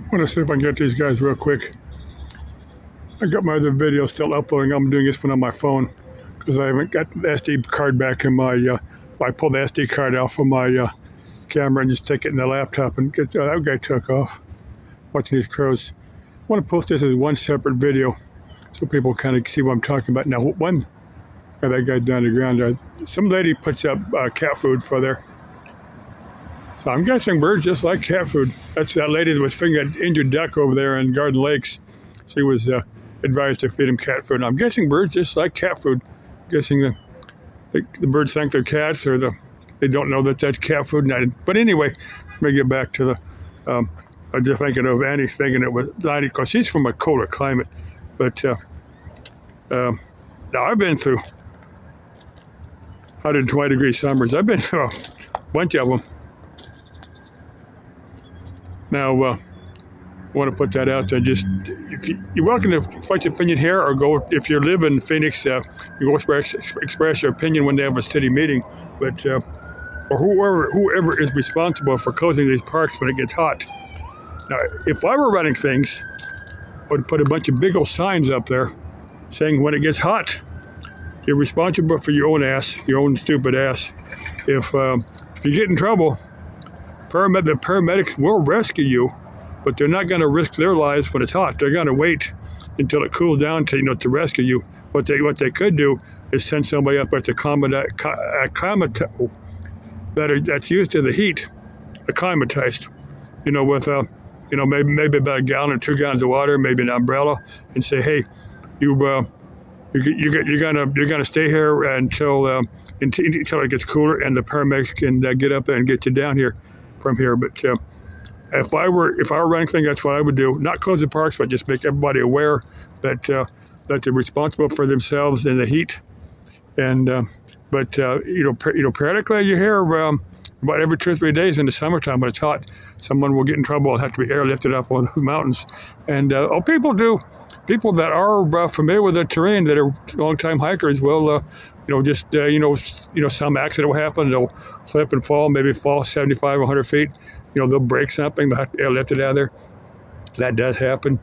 I want to see if I can get these guys real quick. I got my other video still uploading. I'm doing this one on my phone because I haven't got the SD card back in my. I pulled the SD card out from my camera and just take it in the laptop and get that guy took off. Watching these crows. I want to post this as one separate video so people kind of see what I'm talking about. Now, that guy's down the ground there. Some lady puts up cat food for there. So I'm guessing birds just like cat food. That's that lady that was feeding an injured duck over there in Garden Lakes. She was advised to feed him cat food. And I'm guessing birds just like cat food. I'm guessing the birds think they're cats, or they don't know that that's cat food. But anyway, let me get back to the. I was just thinking of Annie, thinking it was 90, because she's from a colder climate. But now I've been through 120-degree summers. I've been through a bunch of them. Now, I want to put that out there. Just you're welcome to express your opinion here, or go if you live in Phoenix. You go express your opinion when they have a city meeting. But or whoever is responsible for closing these parks when it gets hot. Now, if I were running things, I would put a bunch of big old signs up there saying when it gets hot, you're responsible for your own ass, your own stupid ass. If you get in trouble, the paramedics will rescue you, but they're not going to risk their lives when it's hot. They're going to wait until it cools down to rescue you. What they could do is send somebody up that's that's used to the heat, acclimatized, with maybe about a gallon or 2 gallons of water, maybe an umbrella, and say, hey, you're gonna stay here until it gets cooler, and the paramedics can get up there and get you down here from here. But if I were running things, that's what I would do. Not close the parks, but just make everybody aware that they're responsible for themselves in the heat. And periodically you hear about every 2 or 3 days in the summertime when it's hot, someone will get in trouble and have to be airlifted off one of those mountains. And people that are familiar with the terrain, that are long-time hikers, will some accident will happen. They'll slip and fall, maybe fall 75 or 100 feet. They'll break something. They'll have to be airlifted out of there. That does happen.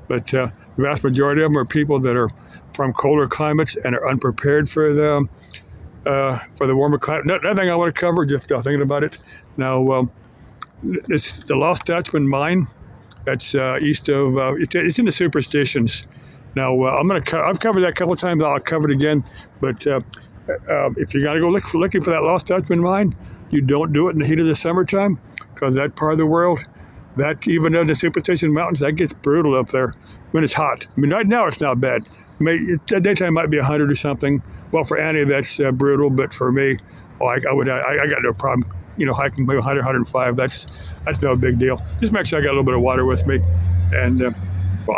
But the vast majority of them are people that are from colder climates and are unprepared for the warmer climate. Another thing I want to cover, just thinking about it now, it's the Lost Dutchman mine. That's east of. It's in the Superstitions. Now I've covered that a couple of times. I'll cover it again. But if you're gonna go looking for that Lost Dutchman mine, you don't do it in the heat of the summertime, because that part of the world, that even though the Superstition Mountains, that gets brutal up there when it's hot. I mean, right now it's not bad. Daytime might be 100 or something. Well, for Annie, that's brutal, but for me, I got no problem. Hiking maybe 100, 105. That's no big deal. Just make sure I got a little bit of water with me, and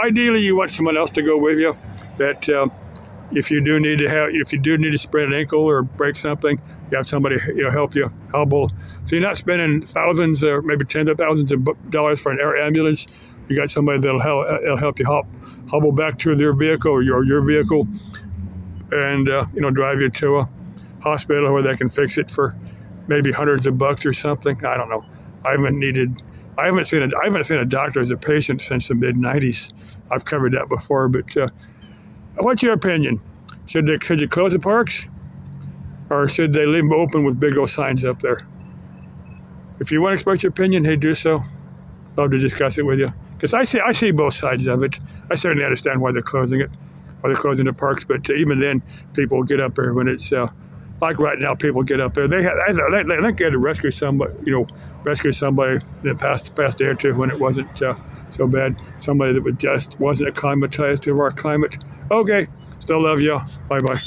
ideally, you want someone else to go with you. That if you do need to sprain an ankle or break something, you have somebody help you hobble. So you're not spending thousands or maybe tens of thousands of dollars for an air ambulance. You got somebody that'll help you hobble back to their vehicle or your vehicle, and drive you to a hospital where they can fix it for maybe hundreds of bucks or something. I don't know. I haven't seen a doctor as a patient since the mid-90s. I've covered that before, but what's your opinion? Should you close the parks, or should they leave them open with big old signs up there? If you want to express your opinion, hey, do so. Love to discuss it with you, because I see both sides of it. I certainly understand why they're closing the parks, but even then, people get up there when it's like right now. People get up there. I think they had to rescue somebody. Rescue somebody that past day or two when it wasn't so bad. Somebody that just wasn't acclimatized to our climate. Okay, still love you. Bye bye.